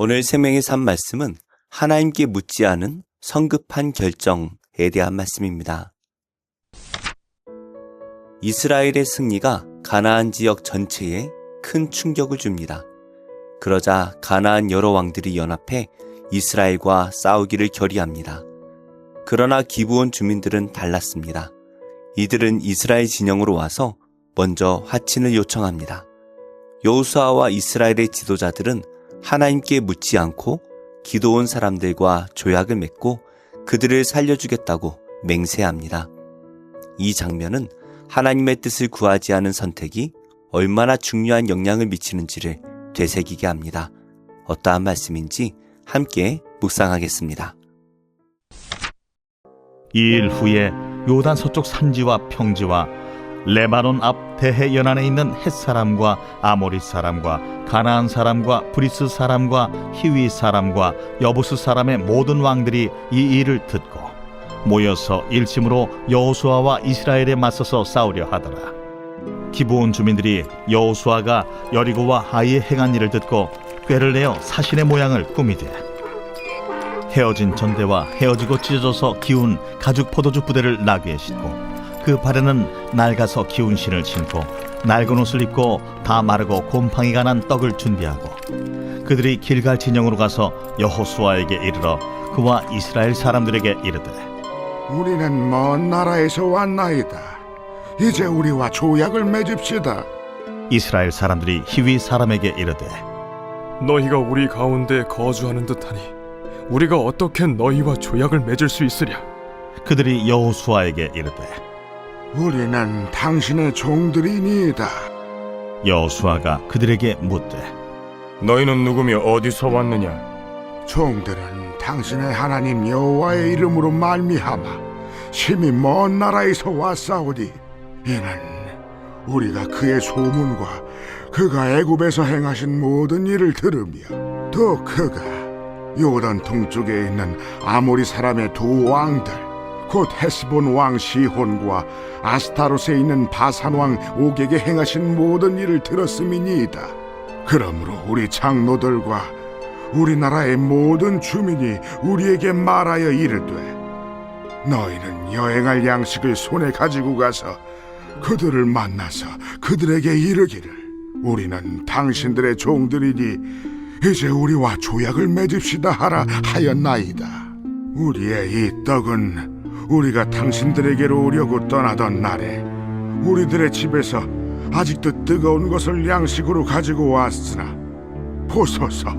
오늘 생명의 삶 말씀은 하나님께 묻지 않은 성급한 결정에 대한 말씀입니다. 이스라엘의 승리가 가나안 지역 전체에 큰 충격을 줍니다. 그러자 가나안 여러 왕들이 연합해 이스라엘과 싸우기를 결의합니다. 그러나 기브온 주민들은 달랐습니다. 이들은 이스라엘 진영으로 와서 먼저 화친을 요청합니다. 여호수아와 이스라엘의 지도자들은 하나님께 묻지 않고 기도온 사람들과 조약을 맺고 그들을 살려주겠다고 맹세합니다. 이 장면은 하나님의 뜻을 구하지 않은 선택이 얼마나 중요한 영향을 미치는지를 되새기게 합니다. 어떠한 말씀인지 함께 묵상하겠습니다. 2일 후에 요단 서쪽 산지와 평지와 레바논 앞 대해 연안에 있는 헷사람과 아모리 사람과 가나안 사람과 브리스 사람과 히위 사람과 여부스 사람의 모든 왕들이 이 일을 듣고 모여서 일심으로 여호수아와 이스라엘에 맞서서 싸우려 하더라. 기브온 주민들이 여호수아가 여리고와 하이에 행한 일을 듣고 꾀를 내어 사신의 모양을 꾸미되 헤어진 전대와 헤어지고 찢어져서 기운 가죽 포도주 부대를 나귀에 싣고 그 발에는 낡아서 기운 신을 신고 낡은 옷을 입고 다 마르고 곰팡이가 난 떡을 준비하고 그들이 길갈 진영으로 가서 여호수아에게 이르러 그와 이스라엘 사람들에게 이르되 우리는 먼 나라에서 왔나이다. 이제 우리와 조약을 맺읍시다. 이스라엘 사람들이 히위 사람에게 이르되 너희가 우리 가운데 거주하는 듯하니 우리가 어떻게 너희와 조약을 맺을 수 있으랴? 그들이 여호수아에게 이르되 우리는 당신의 종들이니이다. 여호수아가 그들에게 묻되 너희는 누구며 어디서 왔느냐? 종들은 당신의 하나님 여호와의 이름으로 말미암아 심히 먼 나라에서 왔사오니 이는 우리가 그의 소문과 그가 애굽에서 행하신 모든 일을 들으며 또 그가 요단 동쪽에 있는 아모리 사람의 두 왕들 곧 헤스본 왕 시혼과 아스타롯에 있는 바산 왕 옥에게 행하신 모든 일을 들었음이니이다. 그러므로 우리 장로들과 우리나라의 모든 주민이 우리에게 말하여 이르되 너희는 여행할 양식을 손에 가지고 가서 그들을 만나서 그들에게 이르기를 우리는 당신들의 종들이니 이제 우리와 조약을 맺읍시다 하라 하였나이다. 우리의 이 떡은 우리가 당신들에게로 오려고 떠나던 날에 우리들의 집에서 아직도 뜨거운 것을 양식으로 가지고 왔으나 보소서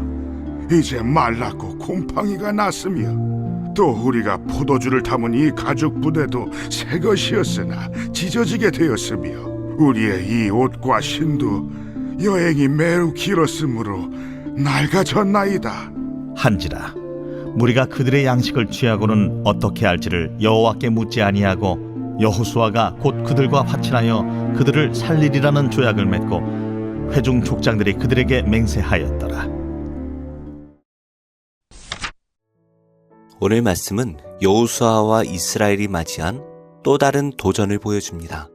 이제 말랐고 곰팡이가 났으며 또 우리가 포도주를 담은 이 가죽 부대도 새 것이었으나 찢어지게 되었으며 우리의 이 옷과 신도 여행이 매우 길었으므로 낡아졌나이다. 한지라 무리가 그들의 양식을 취하고는 어떻게 할지를 여호와께 묻지 아니하고 여호수아가 곧 그들과 화친하여 그들을 살리리라는 조약을 맺고 회중 족장들이 그들에게 맹세하였더라. 오늘 말씀은 여호수아와 이스라엘이 맞이한 또 다른 도전을 보여줍니다.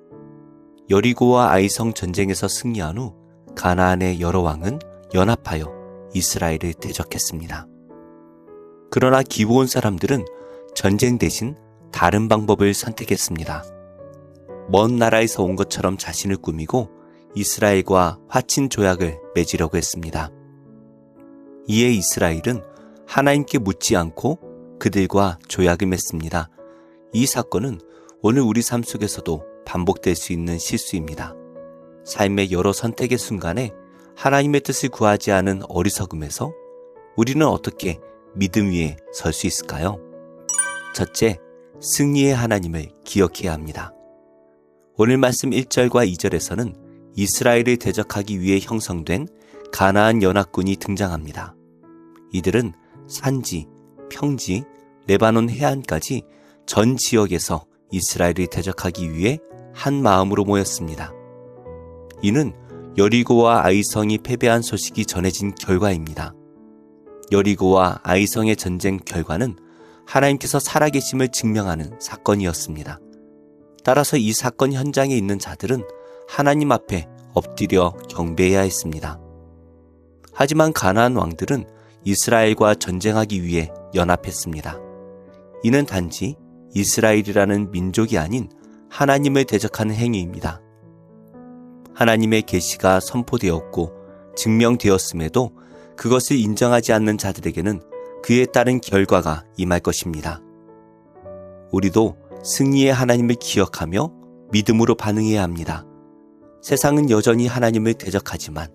여리고와 아이성 전쟁에서 승리한 후 가나안의 여러 왕은 연합하여 이스라엘을 대적했습니다. 그러나 기브온 사람들은 전쟁 대신 다른 방법을 선택했습니다. 먼 나라에서 온 것처럼 자신을 꾸미고 이스라엘과 화친 조약을 맺으려고 했습니다. 이에 이스라엘은 하나님께 묻지 않고 그들과 조약을 맺습니다. 이 사건은 오늘 우리 삶 속에서도 반복될 수 있는 실수입니다. 삶의 여러 선택의 순간에 하나님의 뜻을 구하지 않은 어리석음에서 우리는 어떻게 믿음 위에 설 수 있을까요? 첫째, 승리의 하나님을 기억해야 합니다. 오늘 말씀 1절과 2절에서는 이스라엘을 대적하기 위해 형성된 가나안 연합군이 등장합니다. 이들은 산지, 평지, 레바논 해안까지 전 지역에서 이스라엘을 대적하기 위해 한 마음으로 모였습니다. 이는 여리고와 아이성이 패배한 소식이 전해진 결과입니다. 여리고와 아이성의 전쟁 결과는 하나님께서 살아계심을 증명하는 사건이었습니다. 따라서 이 사건 현장에 있는 자들은 하나님 앞에 엎드려 경배해야 했습니다. 하지만 가나안 왕들은 이스라엘과 전쟁하기 위해 연합했습니다. 이는 단지 이스라엘이라는 민족이 아닌 하나님을 대적하는 행위입니다. 하나님의 계시가 선포되었고 증명되었음에도 그것을 인정하지 않는 자들에게는 그에 따른 결과가 임할 것입니다. 우리도 승리의 하나님을 기억하며 믿음으로 반응해야 합니다. 세상은 여전히 하나님을 대적하지만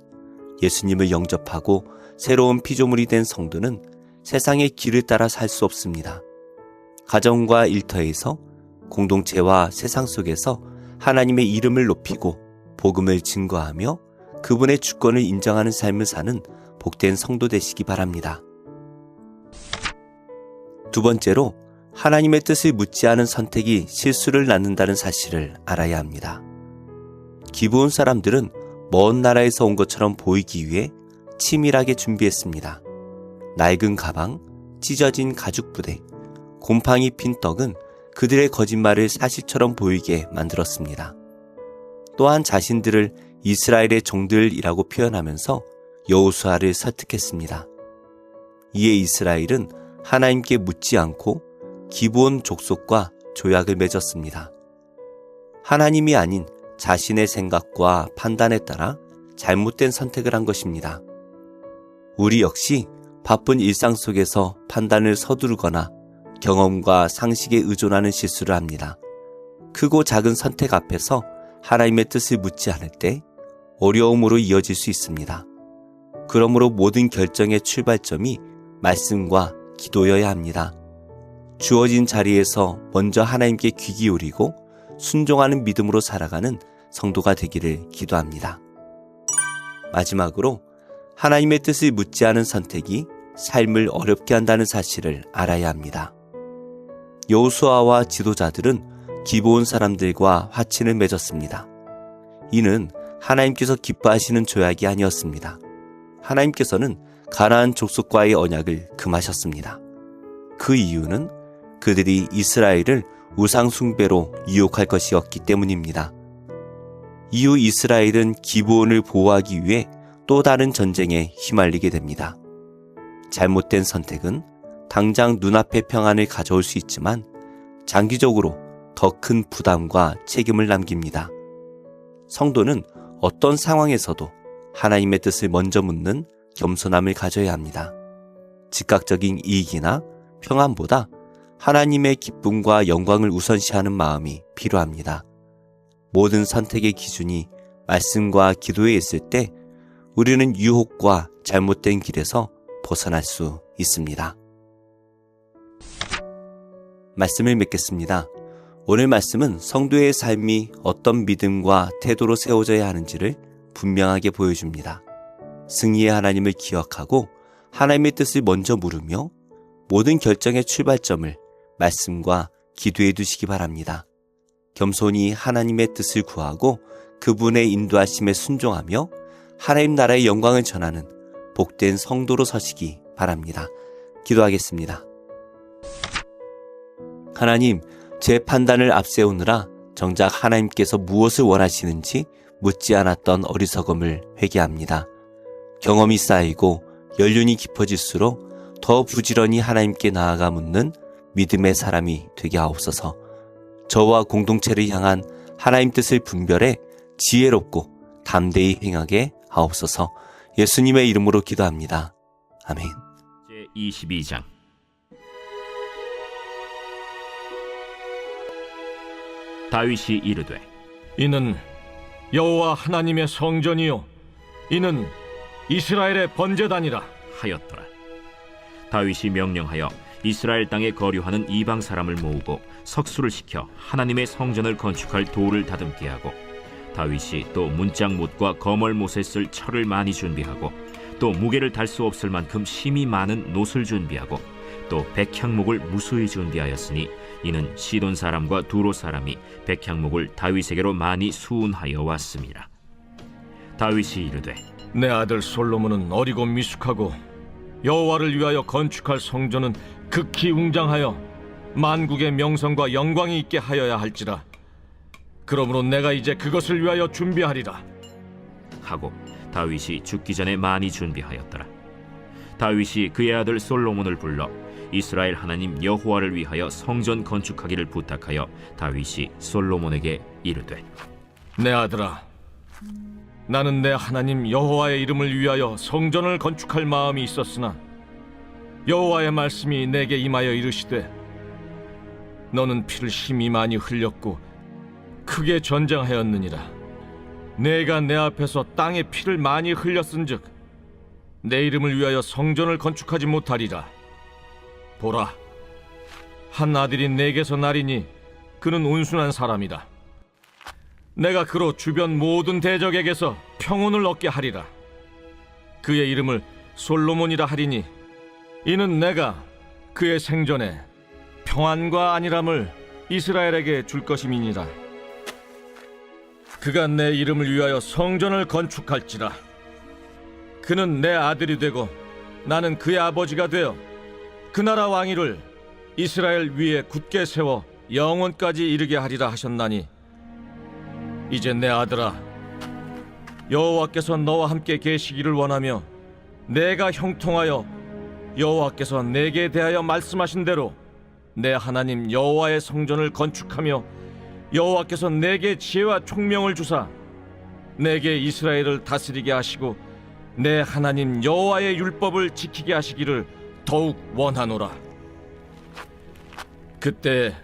예수님을 영접하고 새로운 피조물이 된 성도는 세상의 길을 따라 살 수 없습니다. 가정과 일터에서 공동체와 세상 속에서 하나님의 이름을 높이고 복음을 증거하며 그분의 주권을 인정하는 삶을 사는 복된 성도 되시기 바랍니다. 두 번째로 하나님의 뜻을 묻지 않은 선택이 실수를 낳는다는 사실을 알아야 합니다. 기브온 사람들은 먼 나라에서 온 것처럼 보이기 위해 치밀하게 준비했습니다. 낡은 가방, 찢어진 가죽 부대, 곰팡이 핀 떡은 그들의 거짓말을 사실처럼 보이게 만들었습니다. 또한 자신들을 이스라엘의 종들이라고 표현하면서 여호수아를 설득했습니다. 이에 이스라엘은 하나님께 묻지 않고 기브온 족속과 조약을 맺었습니다. 하나님이 아닌 자신의 생각과 판단에 따라 잘못된 선택을 한 것입니다. 우리 역시 바쁜 일상 속에서 판단을 서두르거나 경험과 상식에 의존하는 실수를 합니다. 크고 작은 선택 앞에서 하나님의 뜻을 묻지 않을 때 어려움으로 이어질 수 있습니다. 그러므로 모든 결정의 출발점이 말씀과 기도여야 합니다. 주어진 자리에서 먼저 하나님께 귀 기울이고 순종하는 믿음으로 살아가는 성도가 되기를 기도합니다. 마지막으로 하나님의 뜻을 묻지 않은 선택이 삶을 어렵게 한다는 사실을 알아야 합니다. 여호수아와 지도자들은 기브온 사람들과 화친을 맺었습니다. 이는 하나님께서 기뻐하시는 조약이 아니었습니다. 하나님께서는 가나안 족속과의 언약을 금하셨습니다. 그 이유는 그들이 이스라엘을 우상 숭배로 유혹할 것이었기 때문입니다. 이후 이스라엘은 기브온을 보호하기 위해 또 다른 전쟁에 휘말리게 됩니다. 잘못된 선택은 당장 눈앞의 평안을 가져올 수 있지만 장기적으로 더 큰 부담과 책임을 남깁니다. 성도는 어떤 상황에서도 하나님의 뜻을 먼저 묻는 겸손함을 가져야 합니다. 즉각적인 이익이나 평안보다 하나님의 기쁨과 영광을 우선시하는 마음이 필요합니다. 모든 선택의 기준이 말씀과 기도에 있을 때 우리는 유혹과 잘못된 길에서 벗어날 수 있습니다. 말씀을 맺겠습니다. 오늘 말씀은 성도의 삶이 어떤 믿음과 태도로 세워져야 하는지를 분명하게 보여줍니다. 승리의 하나님을 기억하고 하나님의 뜻을 먼저 물으며 모든 결정의 출발점을 말씀과 기도해 두시기 바랍니다. 겸손히 하나님의 뜻을 구하고 그분의 인도하심에 순종하며 하나님 나라의 영광을 전하는 복된 성도로 서시기 바랍니다. 기도하겠습니다. 하나님, 제 판단을 앞세우느라 정작 하나님께서 무엇을 원하시는지 묻지 않았던 어리석음을 회개합니다. 경험이 쌓이고 연륜이 깊어질수록 더 부지런히 하나님께 나아가 묻는 믿음의 사람이 되게 하옵소서. 저와 공동체를 향한 하나님 뜻을 분별해 지혜롭고 담대히 행하게 하옵소서. 예수님의 이름으로 기도합니다. 아멘. 제22장 다윗이 이르되 이는 여호와 하나님의 성전이요 이는 이스라엘의 번제단이라 하였더라. 다윗이 명령하여 이스라엘 땅에 거류하는 이방 사람을 모으고 석수를 시켜 하나님의 성전을 건축할 돌을 다듬게 하고, 다윗이 또 문짝못과 거멀못에 쓸 철을 많이 준비하고, 또 무게를 달 수 없을 만큼 심이 많은 놋을 준비하고, 또 백향목을 무수히 준비하였으니 이는 시돈 사람과 두로 사람이 백향목을 다윗에게로 많이 수운하여 왔음이라. 다윗이 이르되 내 아들 솔로몬은 어리고 미숙하고 여호와를 위하여 건축할 성전은 극히 웅장하여 만국의 명성과 영광이 있게 하여야 할지라. 그러므로 내가 이제 그것을 위하여 준비하리라 하고 다윗이 죽기 전에 많이 준비하였더라. 다윗이 그의 아들 솔로몬을 불러 이스라엘 하나님 여호와를 위하여 성전 건축하기를 부탁하여 다윗이 솔로몬에게 이르되 내 아들아, 나는 내 하나님 여호와의 이름을 위하여 성전을 건축할 마음이 있었으나 여호와의 말씀이 내게 임하여 이르시되 너는 피를 심히 많이 흘렸고 크게 전쟁하였느니라. 내가 내 앞에서 땅에 피를 많이 흘렸은즉 내 이름을 위하여 성전을 건축하지 못하리라. 보라, 한 아들이 내게서 나리니 그는 온순한 사람이다. 내가 그로 주변 모든 대적에게서 평온을 얻게 하리라. 그의 이름을 솔로몬이라 하리니 이는 내가 그의 생전에 평안과 안일함을 이스라엘에게 줄 것임이니라. 그가 내 이름을 위하여 성전을 건축할지라. 그는 내 아들이 되고 나는 그의 아버지가 되어 그 나라 왕위를 이스라엘 위에 굳게 세워 영원까지 이르게 하리라 하셨나니 이제 내 아들아, 여호와께서 너와 함께 계시기를 원하며 내가 형통하여 여호와께서 내게 대하여 말씀하신 대로 내 하나님 여호와의 성전을 건축하며 여호와께서 내게 지혜와 총명을 주사 내게 이스라엘을 다스리게 하시고 내 하나님 여호와의 율법을 지키게 하시기를 더욱 원하노라. 그때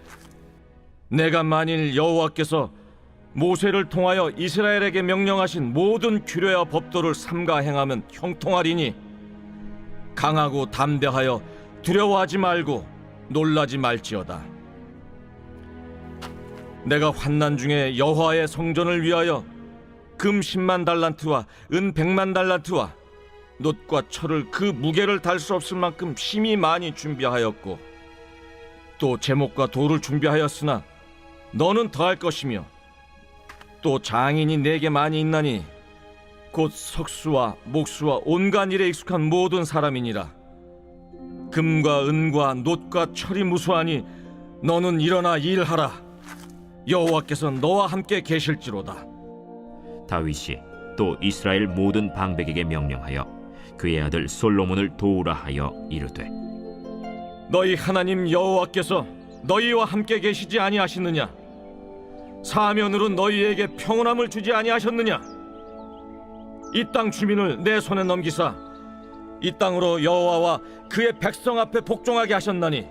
내가 만일 여호와께서 모세를 통하여 이스라엘에게 명령하신 모든 규례와 법도를 삼가 행하면 형통하리니 강하고 담대하여 두려워하지 말고 놀라지 말지어다. 내가 환난 중에 여호와의 성전을 위하여 금 10만 달란트와 은 100만 달란트와 놋과 철을 그 무게를 달 수 없을 만큼 심히 많이 준비하였고 또 제목과 돌을 준비하였으나 너는 더할 것이며 또 장인이 내게 많이 있나니 곧 석수와 목수와 온갖 일에 익숙한 모든 사람이니라. 금과 은과 놋과 철이 무수하니 너는 일어나 일하라. 여호와께서 너와 함께 계실지로다. 다윗이 또 이스라엘 모든 방백에게 명령하여 그의 아들 솔로몬을 도우라 하여 이르되 너희 하나님 여호와께서 너희와 함께 계시지 아니하시느냐? 사면으로 너희에게 평온함을 주지 아니하셨느냐? 이 땅 주민을 내 손에 넘기사 이 땅으로 여호와와 그의 백성 앞에 복종하게 하셨나니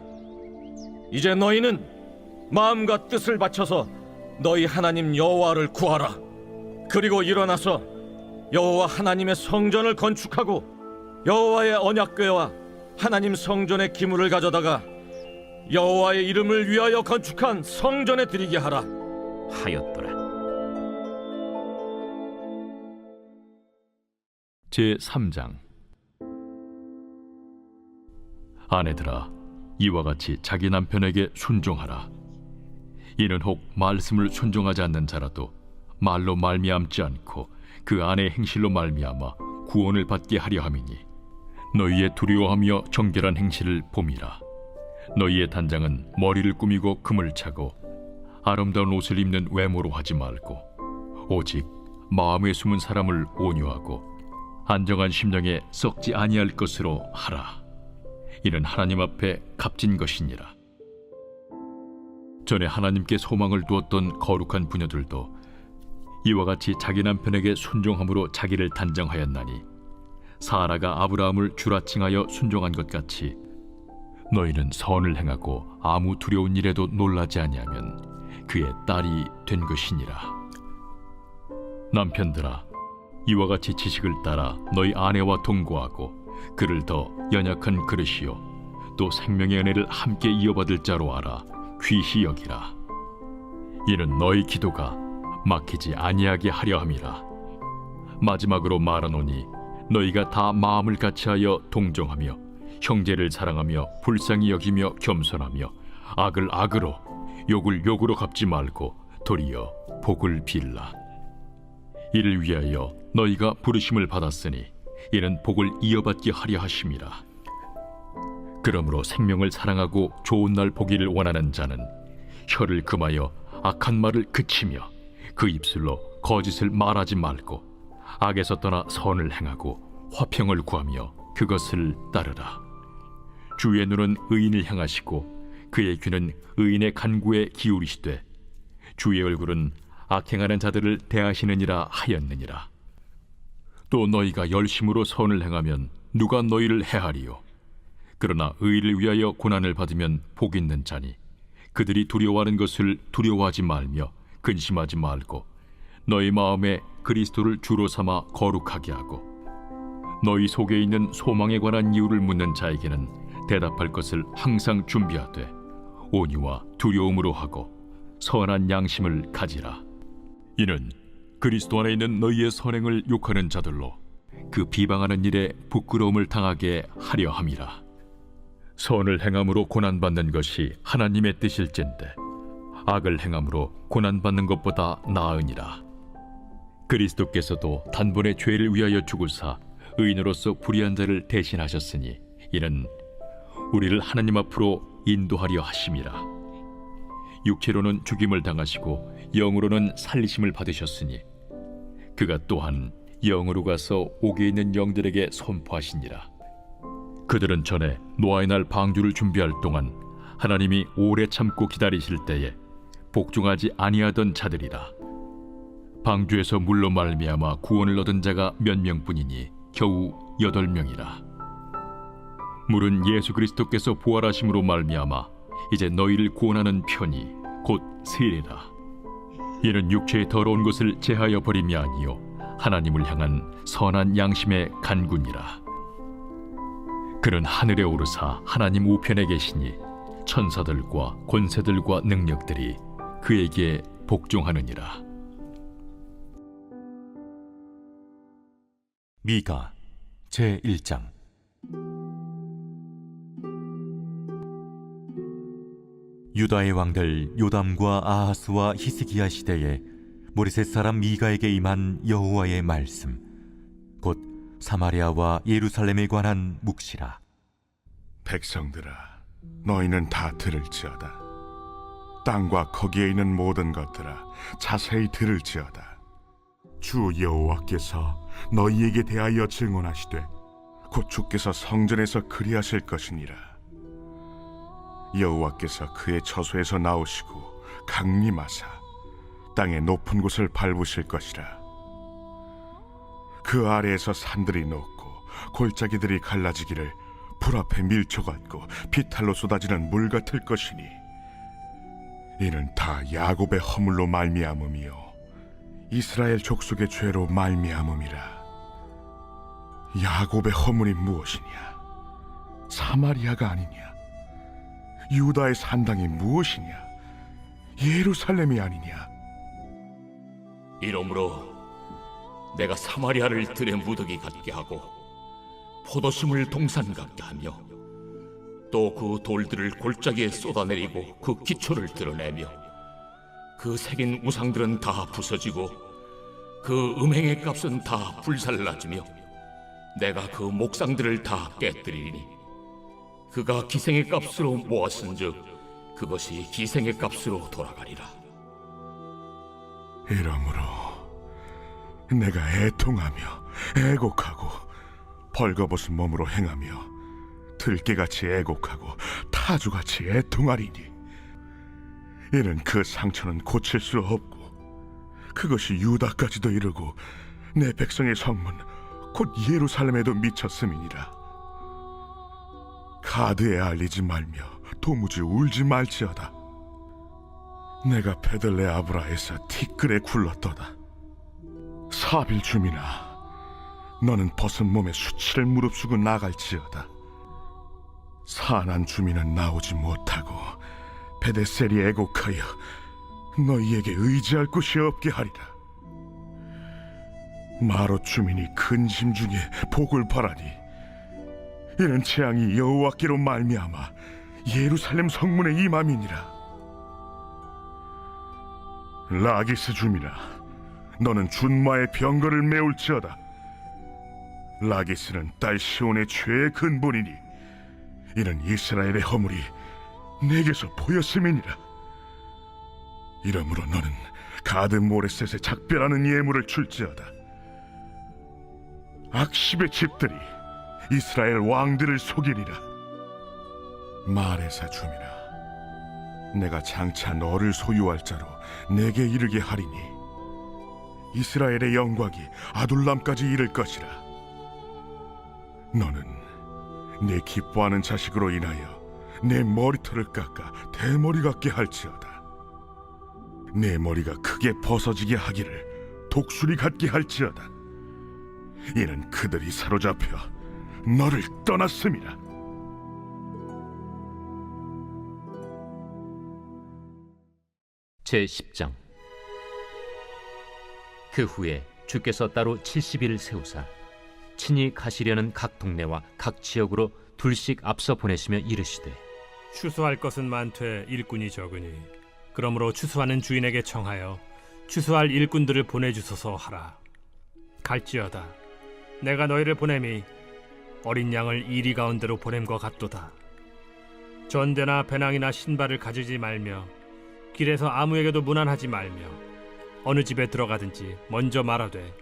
이제 너희는 마음과 뜻을 바쳐서 너희 하나님 여호와를 구하라. 그리고 일어나서 여호와 하나님의 성전을 건축하고 여호와의 언약궤와 하나님 성전의 기물을 가져다가 여호와의 이름을 위하여 건축한 성전에 드리게 하라 하였더라. 제3장. 아내들아, 이와 같이 자기 남편에게 순종하라. 이는 혹 말씀을 순종하지 않는 자라도 말로 말미암지 않고 그 아내의 행실로 말미암아 구원을 받게 하려 함이니 너희의 두려워하며 정결한 행실을 봄이라. 너희의 단장은 머리를 꾸미고 금을 차고 아름다운 옷을 입는 외모로 하지 말고 오직 마음에 숨은 사람을 온유하고 안정한 심령에 썩지 아니할 것으로 하라. 이는 하나님 앞에 값진 것이니라. 전에 하나님께 소망을 두었던 거룩한 부녀들도 이와 같이 자기 남편에게 순종함으로 자기를 단정하였나니 사라가 아브라함을 주라칭하여 순종한 것 같이 너희는 선을 행하고 아무 두려운 일에도 놀라지 아니하면 그의 딸이 된 것이니라. 남편들아, 이와 같이 지식을 따라 너희 아내와 동거하고 그를 더 연약한 그릇이요 또 생명의 은혜를 함께 이어받을 자로 알아 귀히 여기라. 이는 너희 기도가 막히지 아니하게 하려 함이라. 마지막으로 말하노니 너희가 다 마음을 같이하여 동정하며 형제를 사랑하며 불쌍히 여기며 겸손하며 악을 악으로 욕을 욕으로 갚지 말고 도리어 복을 빌라. 이를 위하여 너희가 부르심을 받았으니 이는 복을 이어받게 하려 하심이라. 그러므로 생명을 사랑하고 좋은 날 보기를 원하는 자는 혀를 금하여 악한 말을 그치며 그 입술로 거짓을 말하지 말고 악에서 떠나 선을 행하고 화평을 구하며 그것을 따르라. 주의 눈은 의인을 향하시고 그의 귀는 의인의 간구에 기울이시되 주의 얼굴은 악행하는 자들을 대하시느니라 하였느니라. 또 너희가 열심으로 선을 행하면 누가 너희를 해하리요? 그러나 의를 위하여 고난을 받으면 복 있는 자니 그들이 두려워하는 것을 두려워하지 말며 근심하지 말고 너희 마음에 그리스도를 주로 삼아 거룩하게 하고 너희 속에 있는 소망에 관한 이유를 묻는 자에게는 대답할 것을 항상 준비하되 온유와 두려움으로 하고 선한 양심을 가지라. 이는 그리스도 안에 있는 너희의 선행을 욕하는 자들로 그 비방하는 일에 부끄러움을 당하게 하려 함이라. 선을 행함으로 고난받는 것이 하나님의 뜻일진데 악을 행함으로 고난받는 것보다 나으니라. 그리스도께서도 단번에 죄를 위하여 죽으사 의인으로서 불의한 자를 대신하셨으니 이는 우리를 하나님 앞으로 인도하려 하심이라. 육체로는 죽임을 당하시고 영으로는 살리심을 받으셨으니 그가 또한 영으로 가서 옥에 있는 영들에게 선포하시니라. 그들은 전에 노아의 날 방주를 준비할 동안 하나님이 오래 참고 기다리실 때에 복종하지 아니하던 자들이라. 방주에서 물로 말미암아 구원을 얻은 자가 몇 명뿐이니 겨우 8명이라. 물은 예수 그리스도께서 부활하심으로 말미암아 이제 너희를 구원하는 편이 곧 세례라. 이는 육체의 더러운 것을 제하여 버림이 아니요 하나님을 향한 선한 양심의 간구니라. 그는 하늘에 오르사 하나님 우편에 계시니 천사들과 권세들과 능력들이 그에게 복종하느니라. 미가 제1장. 유다의 왕들 요담과 아하스와 히스기야 시대에 모레셋 사람 미가에게 임한 여호와의 말씀, 곧 사마리아와 예루살렘에 관한 묵시라. 백성들아, 너희는 다 들을지어다. 땅과 거기에 있는 모든 것들아, 자세히 들을지어다. 주 여호와께서 너희에게 대하여 증언하시되 곧 주께서 성전에서 그리하실 것이니라. 여호와께서 그의 처소에서 나오시고 강림하사 땅의 높은 곳을 밟으실 것이라. 그 아래에서 산들이 녹고 골짜기들이 갈라지기를 불 앞에 밀초 같고 비탈로 쏟아지는 물 같을 것이니 이는 다 야곱의 허물로 말미암음이요 이스라엘 족속의 죄로 말미암음이라. 야곱의 허물이 무엇이냐? 사마리아가 아니냐? 유다의 산당이 무엇이냐? 예루살렘이 아니냐? 이러므로 내가 사마리아를 들의 무더기 같게 하고 포도심을 동산 같게 하며 또 그 돌들을 골짜기에 쏟아내리고 그 기초를 드러내며 그 새긴 우상들은 다 부서지고 그 음행의 값은 다 불살라지며 내가 그 목상들을 다 깨뜨리니 그가 기생의 값으로 모았은즉 그것이 기생의 값으로 돌아가리라. 이러므로 내가 애통하며 애곡하고 벌거벗은 몸으로 행하며 들깨같이 애곡하고 타주같이 애통하리니 이는 그 상처는 고칠 수 없고 그것이 유다까지도 이르고 내 백성의 성문 곧 예루살렘에도 미쳤음이니라. 가드에 알리지 말며 도무지 울지 말지어다. 내가 베들레 아브라에서 티끌에 굴렀도다. 사빌 주민아, 너는 벗은 몸에 수치를 무릅쓰고 나갈지어다. 산한 주민은 나오지 못하고 베데셀이 애곡하여 너희에게 의지할 곳이 없게 하리라. 마롯 주민이 근심 중에 복을 바라니 이는 재앙이 여호와께로 말미암아 예루살렘 성문에 임함이니라. 라기스 주민아, 너는 준마의 병거를 메울지어다. 라기스는 딸 시온의 죄의 근본이니 이는 이스라엘의 허물이 내게서 보였음이니라. 이러므로 너는 가드 모레셋에 작별하는 예물을 줄지어다. 악십의 집들이 이스라엘 왕들을 속이리라. 말해사 주미라, 내가 장차 너를 소유할 자로 내게 이르게 하리니 이스라엘의 영광이 아둘람까지 이를 것이라. 너는 내 기뻐하는 자식으로 인하여 내 머리털을 깎아 대머리 같게 할지어다. 내 머리가 크게 벗어지게 하기를 독수리 같게 할지어다. 이는 그들이 사로잡혀 너를 떠났음이라. 제10장. 그 후에 주께서 따로 70일 세우사 친히 가시려는 각 동네와 각 지역으로 둘씩 앞서 보내시며 이르시되, 추수할 것은 많되 일꾼이 적으니 그러므로 추수하는 주인에게 청하여 추수할 일꾼들을 보내주소서 하라. 갈지어다. 내가 너희를 보냄이 어린 양을 이리 가운데로 보냄과 같도다. 전대나 배낭이나 신발을 가지지 말며 길에서 아무에게도 문안하지 말며 어느 집에 들어가든지 먼저 말하되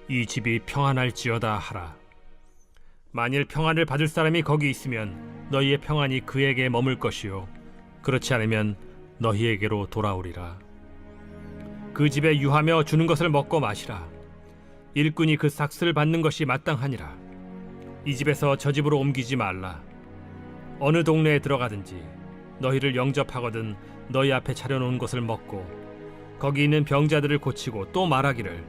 이 집이 평안할지어다 하라. 만일 평안을 받을 사람이 거기 있으면 너희의 평안이 그에게 머물 것이요 그렇지 않으면 너희에게로 돌아오리라. 그 집에 유하며 주는 것을 먹고 마시라. 일꾼이 그 삭슬을 받는 것이 마땅하니라. 이 집에서 저 집으로 옮기지 말라. 어느 동네에 들어가든지 너희를 영접하거든 너희 앞에 차려놓은 것을 먹고 거기 있는 병자들을 고치고 또 말하기를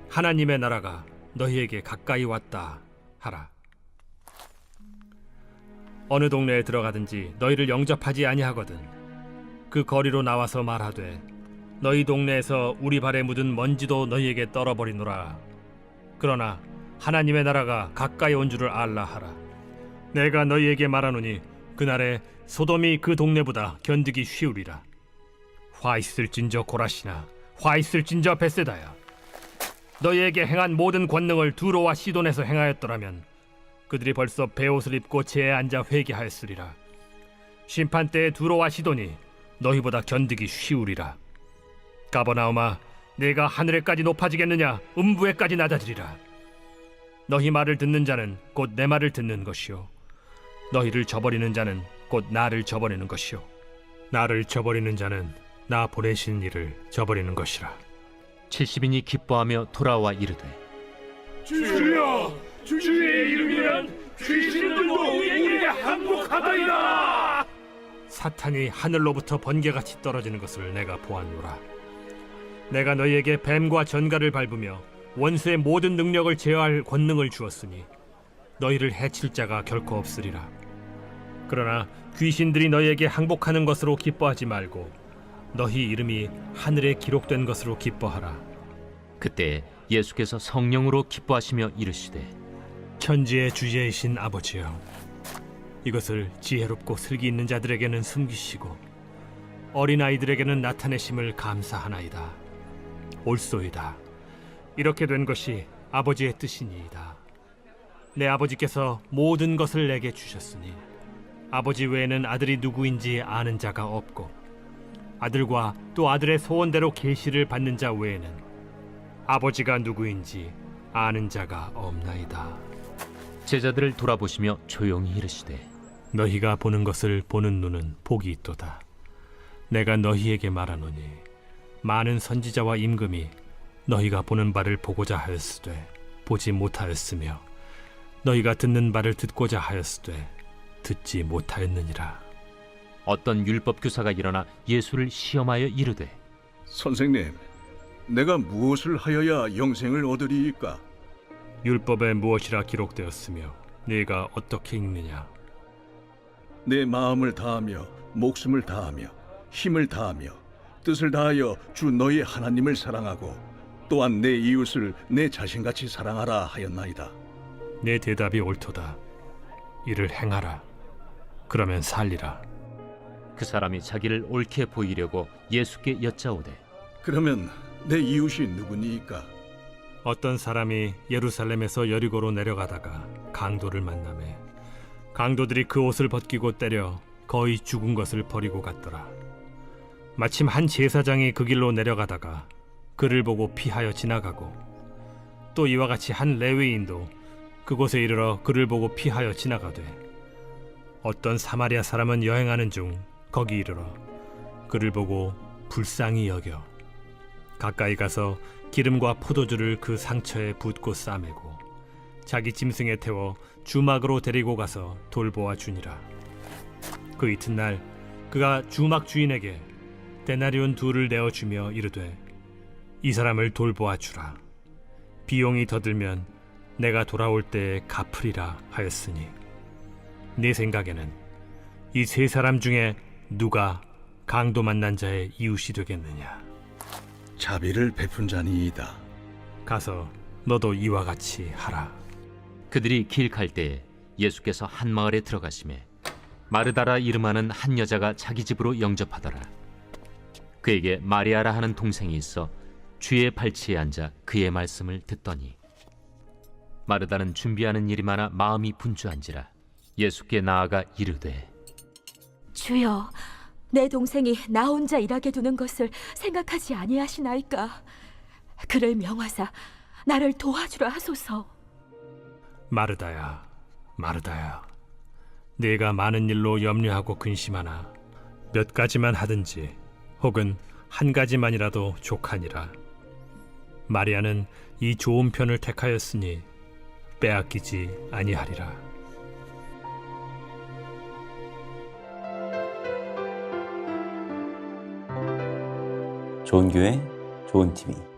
하나님의 나라가 너희에게 가까이 왔다 하라. 어느 동네에 들어가든지 너희를 영접하지 아니하거든 그 거리로 나와서 말하되 너희 동네에서 우리 발에 묻은 먼지도 너희에게 떨어버리노라. 그러나 하나님의 나라가 가까이 온 줄을 알라 하라. 내가 너희에게 말하노니 그날에 소돔이 그 동네보다 견디기 쉬우리라. 화 있을진저 고라시나 화 있을진저 벳세다야. 너희에게 행한 모든 권능을 두로와 시돈에서 행하였더라면 그들이 벌써 베옷을 입고 제에 앉아 회개하였으리라. 심판 때에 두로와 시돈이 너희보다 견디기 쉬우리라. 가버나움아, 내가 하늘에까지 높아지겠느냐 음부에까지 낮아지리라. 너희 말을 듣는 자는 곧 내 말을 듣는 것이요 너희를 저버리는 자는 곧 나를 저버리는 것이요 나를 저버리는 자는 나 보내신 이를 저버리는 것이라. 70인이 기뻐하며 돌아와 이르되, 주여, 주의 이름이면 귀신들도 우리에게 항복하더이다. 사탄이 하늘로부터 번개같이 떨어지는 것을 내가 보았노라. 내가 너희에게 뱀과 전갈을 밟으며 원수의 모든 능력을 제어할 권능을 주었으니 너희를 해칠 자가 결코 없으리라. 그러나 귀신들이 너희에게 항복하는 것으로 기뻐하지 말고 너희 이름이 하늘에 기록된 것으로 기뻐하라. 그때 예수께서 성령으로 기뻐하시며 이르시되, 천지의 주제이신 아버지여, 이것을 지혜롭고 슬기 있는 자들에게는 숨기시고 어린아이들에게는 나타내심을 감사하나이다. 옳소이다. 이렇게 된 것이 아버지의 뜻이니이다. 내 아버지께서 모든 것을 내게 주셨으니 아버지 외에는 아들이 누구인지 아는 자가 없고 아들과 또 아들의 소원대로 계시를 받는 자 외에는 아버지가 누구인지 아는 자가 없나이다. 제자들을 돌아보시며 조용히 이르시되, 너희가 보는 것을 보는 눈은 복이 있도다. 내가 너희에게 말하노니 많은 선지자와 임금이 너희가 보는 바를 보고자 하였으되 보지 못하였으며 너희가 듣는 바를 듣고자 하였으되 듣지 못하였느니라. 어떤 율법 교사가 일어나 예수를 시험하여 이르되, 선생님, 내가 무엇을 하여야 영생을 얻으리이까? 율법에 무엇이라 기록되었으며 네가 어떻게 읽느냐? 내 마음을 다하며 목숨을 다하며 힘을 다하며 뜻을 다하여 주 너희 하나님을 사랑하고 또한 내 이웃을 내 자신같이 사랑하라 하였나이다. 내 대답이 옳도다. 이를 행하라. 그러면 살리라. 그 사람이 자기를 옳게 보이려고 예수께 여짜오되, 그러면 내 이웃이 누구니이까? 어떤 사람이 예루살렘에서 여리고로 내려가다가 강도를 만나매 강도들이 그 옷을 벗기고 때려 거의 죽은 것을 버리고 갔더라. 마침 한 제사장이 그 길로 내려가다가 그를 보고 피하여 지나가고 또 이와 같이 한 레위인도 그곳에 이르러 그를 보고 피하여 지나가되 어떤 사마리아 사람은 여행하는 중 거기 이르러 그를 보고 불쌍히 여겨 가까이 가서 기름과 포도주를 그 상처에 붓고 싸매고 자기 짐승에 태워 주막으로 데리고 가서 돌보아 주니라. 그 이튿날 그가 주막 주인에게 데나리온 2를 내어주며 이르되 이 사람을 돌보아 주라. 비용이 더 들면 내가 돌아올 때에 갚으리라 하였으니 네 생각에는 이 3사람 중에 누가 강도 만난 자의 이웃이 되겠느냐? 자비를 베푼 자니이다. 가서 너도 이와 같이 하라. 그들이 길 갈 때에 예수께서 한 마을에 들어가시매 마르다라 이름하는 한 여자가 자기 집으로 영접하더라. 그에게 마리아라 하는 동생이 있어 주의 발치에 앉아 그의 말씀을 듣더니 마르다는 준비하는 일이 많아 마음이 분주한지라 예수께 나아가 이르되 주여, 내 동생이 나 혼자 일하게 두는 것을 생각하지 아니하시나이까? 그를 명하사 나를 도와주라 하소서. 마르다야, 마르다야, 네가 많은 일로 염려하고 근심하나 몇 가지만 하든지 혹은 한 가지만이라도 족하니라. 마리아는 이 좋은 편을 택하였으니 빼앗기지 아니하리라. 좋은 교회, 좋은 TV